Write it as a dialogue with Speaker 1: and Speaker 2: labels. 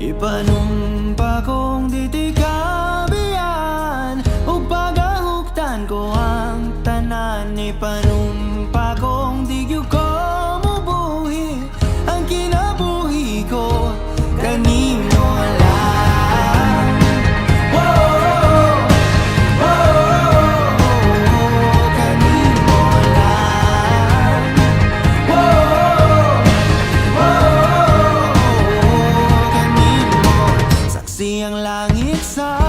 Speaker 1: Ipanumpa kong ditikabian ug pagahuktan ko ang tanan. Ipanumpa kong di gyud ko mubuhi ang kinabuhi ko kanimo lang. Whoa, kanimo lang. Kanimo saksi ang langit sa